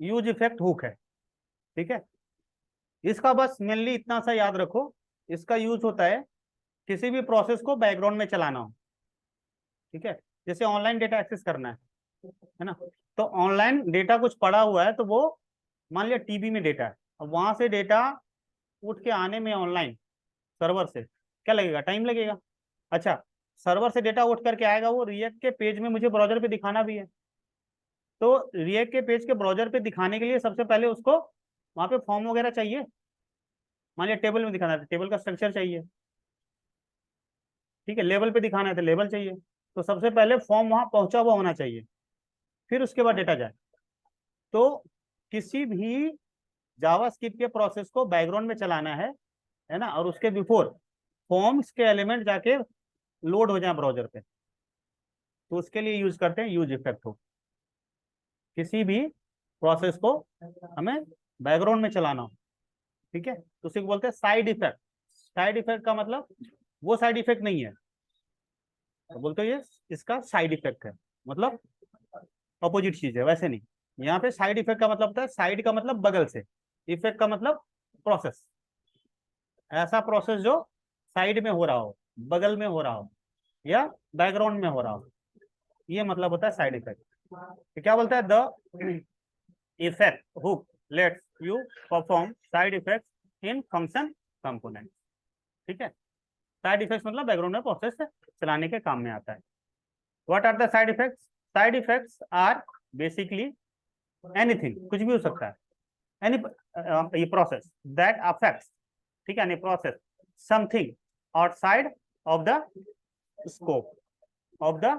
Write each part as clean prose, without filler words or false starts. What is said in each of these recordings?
Use effect hook है। ठीक है, इसका बस मेनली इतना सा याद रखो, इसका यूज होता है किसी भी प्रोसेस को बैकग्राउंड में चलाना हो। ठीक है, जैसे ऑनलाइन डेटा एक्सेस करना है ना, तो ऑनलाइन डेटा कुछ पड़ा हुआ है तो वो मान लिया टीबी में डेटा है, अब वहां से डेटा उठ के आने में ऑनलाइन सर्वर से क्या लगेगा, टाइम लगेगा। अच्छा, सर्वर से डेटा उठ करके आएगा, वो रिएक्ट के पेज में मुझे ब्राउजर पे दिखाना भी है, तो रिएक्ट के पेज के ब्राउजर पे दिखाने के लिए सबसे पहले उसको वहां पे फॉर्म वगैरह चाहिए। मान लिया टेबल में दिखाना है तो टेबल का स्ट्रक्चर चाहिए। ठीक है, लेवल पे दिखाना है तो लेवल चाहिए। तो सबसे पहले फॉर्म वहां पहुंचा हुआ होना चाहिए, फिर उसके बाद डेटा जाए। तो किसी भी जावास्क्रिप्ट के प्रोसेस को बैकग्राउंड में चलाना है ना, और उसके बिफोर फॉर्म्स के एलिमेंट जाके लोड हो जाए ब्राउजर पे, तो उसके लिए यूज करते हैं यूज इफेक्ट हो। किसी भी प्रोसेस को हमें बैकग्राउंड में चलाना हो, ठीक है, तो उसे बोलते हैं साइड इफेक्ट। साइड इफेक्ट का मतलब वो साइड इफेक्ट नहीं है, तो बोलते हैं ये इसका साइड इफेक्ट है, मतलब अपोजिट चीज है, वैसे नहीं। यहाँ पे साइड इफेक्ट का मतलब होता है, साइड का मतलब बगल से, इफेक्ट का मतलब प्रोसेस, ऐसा प्रोसेस जो साइड में हो रहा हो, बगल में हो रहा हो, या बैकग्राउंड में हो रहा हो, ये मतलब होता है साइड इफेक्ट। तो क्या बोलता है, the effect hook lets you perform side effect in function component. ठीक है, साइड इफेक्ट मतलब बैकग्राउंड में प्रोसेस चलाने के काम में आता है। What are the side effects? Side effects are basically anything, कुछ भी हो सकता है, एनी ये प्रोसेस दैट अफेक्ट्स, ठीक है, any process something outside of the scope of the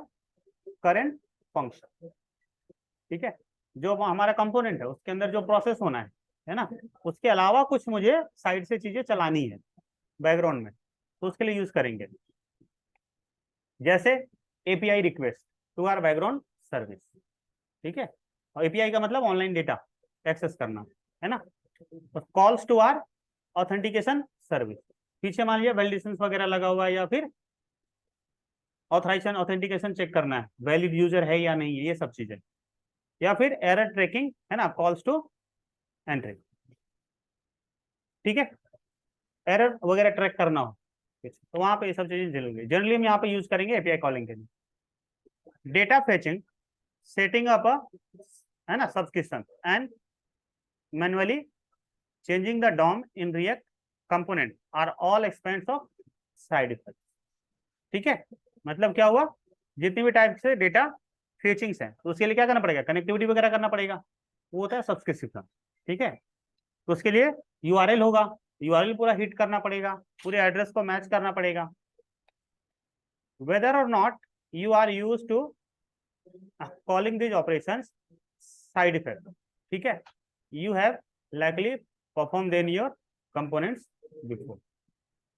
current function. ठीक है, जो हमारा कंपोनेंट है उसके अंदर जो प्रोसेस होना है ना, उसके अलावा कुछ मुझे साइड से चीजें चलानी है बैकग्राउंड में, तो उसके लिए यूज करेंगे। जैसे API request to our background service. ठीक है, और एपीआई का मतलब ऑनलाइन डेटा एक्सेस करना, है ना। तो calls to our authentication service, पीछे मान लिया वैलिडेशन वगैरह लगा हुआ है, या फिर ऑथराइजेशन ऑथेंटिकेशन चेक करना है वैलिड यूजर है या नहीं है, ये सब चीजें। या फिर एरर ट्रैकिंग, है ना, कॉल्स टू एंट्री। ठीक है, एरर वगैरह ट्रैक करना हो तो वहां पे ये सब चीजें जरूरी, जनरली हम यहाँ पे यूज करेंगे एपीआई कॉलिंग के लिए। डेटा फेचिंग, सेटिंग अप है ना subscription, and manually changing the DOM in React component are all examples of side effect. ठीक है, मतलब क्या हुआ, जितनी भी टाइप से डेटा फेचिंग्स हैं तो उसके लिए क्या करना पड़ेगा, कनेक्टिविटी वगैरह करना पड़ेगा, वो होता है सब्सक्रिप्शन। ठीक है, तो उसके लिए यूआरएल होगा, यूआरएल पूरा हिट करना पड़ेगा, पूरे एड्रेस को मैच करना पड़ेगा। वेदर और not you are used to calling this operation side effect, ठीक है, you have likely perform then your components before.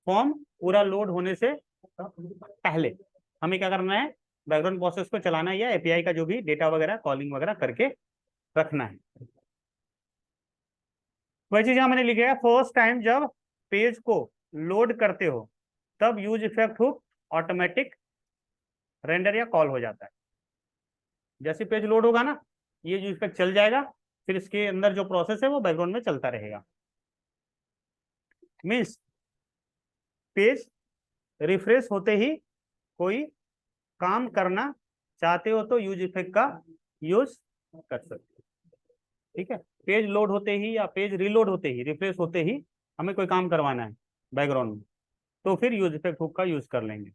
Form पूरा लोड होने से पहले हमें क्या करना है, बैकग्राउंड प्रोसेस को चलाना है, या एपीआई का जो भी डेटा वगैरह कॉलिंग वगैरह करके रखना है। वही चीज यहां मैंने लिखा है, फर्स्ट टाइम जब पेज को लोड करते हो तब use effect hook automatic render या कॉल हो जाता है। जैसे पेज लोड होगा ना, ये यूज इफेक्ट चल जाएगा, फिर इसके अंदर जो प्रोसेस है वो बैकग्राउंड में चलता रहेगा। मीन्स पेज रिफ्रेश होते ही कोई काम करना चाहते हो तो यूज इफेक्ट का यूज कर सकते हो। ठीक है, पेज लोड होते ही या पेज रीलोड होते ही, रिफ्रेश होते ही हमें कोई काम करवाना है बैकग्राउंड में, तो फिर यूज इफेक्ट हुक का यूज कर लेंगे।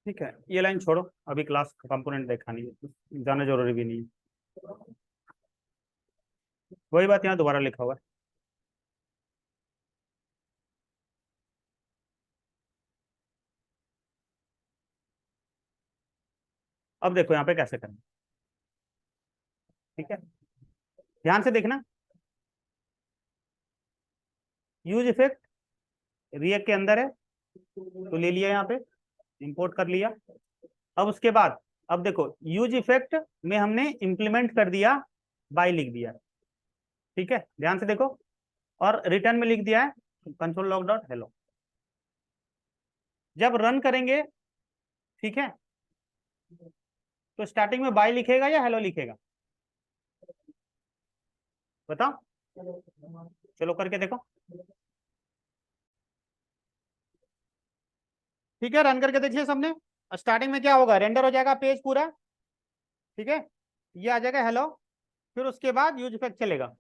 ठीक है, ये लाइन छोड़ो, अभी क्लास कंपोनेंट दिखानी है, जाना जरूरी भी नहीं है। वही बात यहाँ दोबारा लिखा हुआ है। अब देखो यहाँ पे कैसे करना। ठीक है, ध्यान से देखना, यूज इफेक्ट रिएक्ट के अंदर है तो ले लिया, यहाँ पे इंपोर्ट कर लिया। अब उसके बाद अब देखो यूज इफेक्ट में हमने इंप्लीमेंट कर दिया, बाय लिख दिया। ठीक है, ध्यान से देखो, और रिटर्न में लिख दिया है कंसोल लॉग डॉट हेलो। जब रन करेंगे, ठीक है, तो स्टार्टिंग में बाय लिखेगा या हेलो लिखेगा, बताओ। चलो करके देखो। ठीक है, रन करके देखिए सबने। स्टार्टिंग में क्या होगा, रेंडर हो जाएगा पेज पूरा, ठीक है, ये आ जाएगा हेलो, फिर उसके बाद यूज इफेक्ट चलेगा।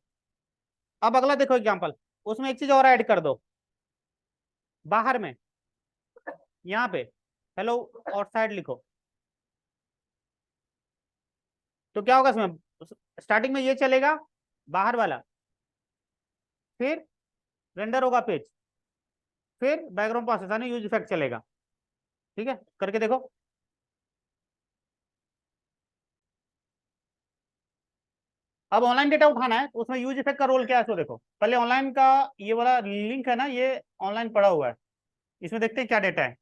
अब अगला देखो एग्जांपल, उसमें एक चीज और ऐड कर दो, बाहर में यहाँ पे हेलो आउटसाइड लिखो, तो क्या होगा इसमें, स्टार्टिंग में ये चलेगा बाहर वाला, फिर रेंडर होगा पेज, फिर बैकग्राउंड प्रोसेस यानी यूज इफेक्ट चलेगा। ठीक है, करके देखो। अब ऑनलाइन डेटा उठाना है तो उसमें यूज इफेक्ट का रोल क्या है, तो देखो पहले ऑनलाइन का ये वाला लिंक है ना, ये ऑनलाइन पड़ा हुआ है, इसमें देखते हैं क्या डेटा है।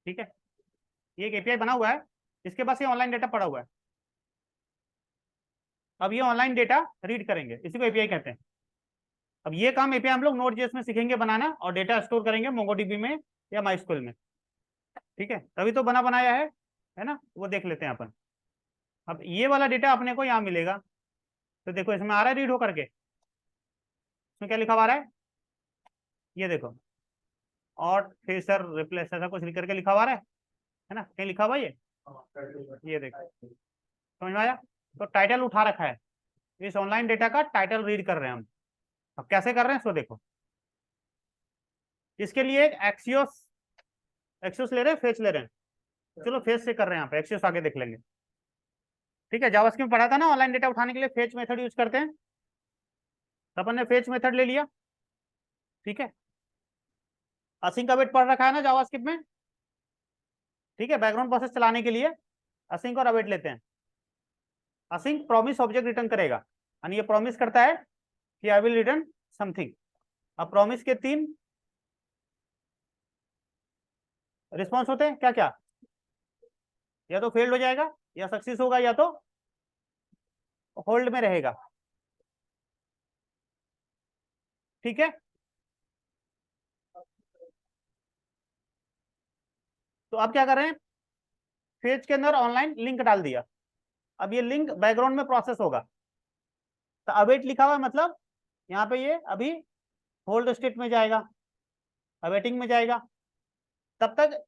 ठीक है, ये एक एपीआई बना हुआ है, इसके पास ये ऑनलाइन डेटा पड़ा हुआ है। अब ये ऑनलाइन डेटा रीड करेंगे, इसी को एपीआई कहते हैं। अब ये काम एपीआई हम लोग नोड जेएस में सीखेंगे बनाना, और डेटा स्टोर करेंगे मोंगोडीबी में या माइस्क्यूएल में। ठीक है, तभी तो बना बनाया है ना, वो देख लेते हैं अपन। अब ये वाला डेटा अपने को यहाँ मिलेगा, तो देखो इसमें आ रहा है रीड हो करके, इसमें क्या लिखा हुआ आ रहा है, ये देखो और फेसर रिप्लेस ऐसा कुछ लिख करके लिखा हुआ आ रहा है ना, कहीं लिखा हुआ ये देखो, समझ में आया। तो टाइटल उठा रखा है, इस ऑनलाइन डेटा का टाइटल रीड कर रहे हैं हम। अब कैसे कर रहे हैं इसको देखो, इसके लिए एक एक्सियोस, एक्सियोस ले रहे हैं, फेच ले रहे हैं, तो चलो फेच से कर रहे हैं, यहाँ पे एक्सियोस आगे देख लेंगे। ठीक है, जावास्क्रिप्ट में पढ़ा था ना, ऑनलाइन डेटा उठाने के लिए फेच मेथड यूज करते हैं, तो अपन ने फेच मेथड ले लिया। ठीक है, असिंक अवेट पढ़ रखा है ना जावास्क्रिप्ट में। ठीक है, बैकग्राउंड प्रोसेस चलाने के लिए असिंक और अवेट लेते हैं। असिंक प्रॉमिस ऑब्जेक्ट रिटर्न करेगा, यानी ये प्रॉमिस करता है कि आई विल रिटर्न समथिंग। अब प्रॉमिस के 3 रिस्पॉन्स होते हैं, क्या क्या, या तो फेल्ड हो जाएगा, या सक्सेस होगा, या तो होल्ड में रहेगा। ठीक है, तो अब क्या कर रहे हैं, फेज के अंदर ऑनलाइन लिंक डाल दिया, अब ये लिंक बैकग्राउंड में प्रोसेस होगा। तो अवेट लिखा हुआ है, मतलब यहाँ पे ये अभी होल्ड स्टेट में जाएगा, अवेटिंग में जाएगा, तब तक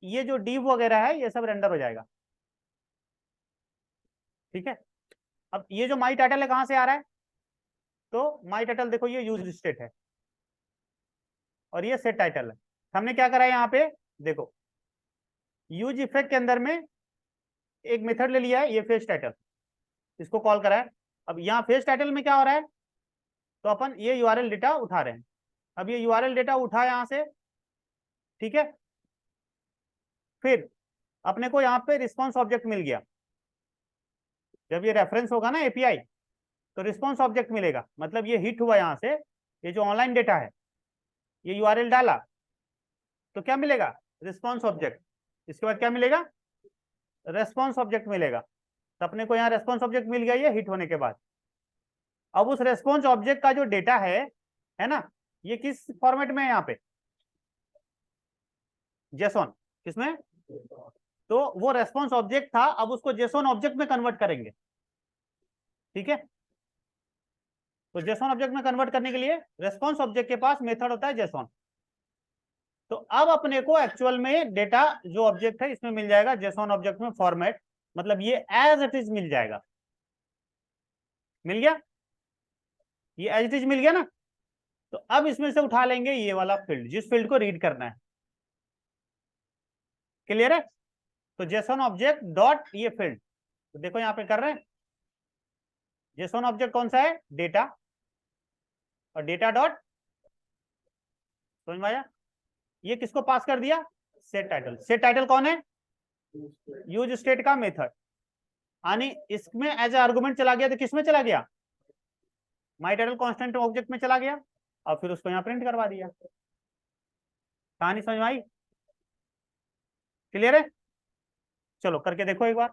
ये जो डीव वगैरह है ये सब रेंडर हो जाएगा। ठीक है, अब ये जो माई टाइटल है कहां से आ रहा है, तो माई टाइटल देखो ये यूज स्टेट है, और ये सेट टाइटल है। हमने क्या करा है यहाँ पे, देखो यूज इफेक्ट के अंदर में एक मेथड ले लिया है, ये फेस टाइटल, इसको कॉल करा है। अब यहाँ फेस टाइटल में क्या हो रहा है, तो अपन ये यूआरएल डेटा उठा रहे हैं। अब ये यूआरएल डेटा उठा यहाँ से, ठीक है, फिर अपने को यहाँ पे रिस्पॉन्स ऑब्जेक्ट मिल गया। जब ये रेफरेंस होगा ना एपीआई, तो रिस्पॉन्स ऑब्जेक्ट मिलेगा, मतलब ये हिट हुआ यहाँ से, ये जो ऑनलाइन डेटा है, ये यूआरएल डाला, तो क्या मिलेगा, रिस्पॉन्स ऑब्जेक्ट। इसके बाद क्या मिलेगा, रेस्पॉन्स ऑब्जेक्ट मिलेगा। तो अपने को यहाँ रेस्पॉन्स ऑब्जेक्ट मिल गया ये हिट होने के बाद। अब उस रेस्पॉन्स ऑब्जेक्ट का जो डेटा है ना, ये किस फॉर्मेट में है यहाँ पे, जेसॉन, किसमें, तो वो रेस्पॉन्स ऑब्जेक्ट था, अब उसको जेसॉन ऑब्जेक्ट में कन्वर्ट करेंगे। ठीक है, तो जेसॉन ऑब्जेक्ट में कन्वर्ट करने के लिए रेस्पॉन्स ऑब्जेक्ट के पास मेथड होता है जेसॉन। तो अब अपने को एक्चुअल में डेटा जो ऑब्जेक्ट है इसमें मिल जाएगा जेसॉन ऑब्जेक्ट में फॉर्मेट, मतलब ये एज इट इज मिल जाएगा। मिल गया, ये एज इट इज मिल गया ना। तो अब इसमें से उठा लेंगे ये वाला फील्ड, जिस फील्ड को रीड करना है। क्लियर है, तो जेसॉन ऑब्जेक्ट डॉट ये फील्ड, तो देखो यहाँ पे कर रहे हैं, जेसॉन ऑब्जेक्ट कौन सा है, डेटा, और डेटा डॉट, समझ में आया, ये किसको पास कर दिया, सेट टाइटल। सेट टाइटल कौन है, यूज स्टेट का मेथड, यानी इसमें एज ए आर्गुमेंट चला गया, तो किसमें चला गया, माई टाइटल कांस्टेंट ऑब्जेक्ट में चला गया, और फिर उसको यहाँ प्रिंट करवा दिया। कहानी समझ में आई, क्लियर है। चलो करके देखो एक बार।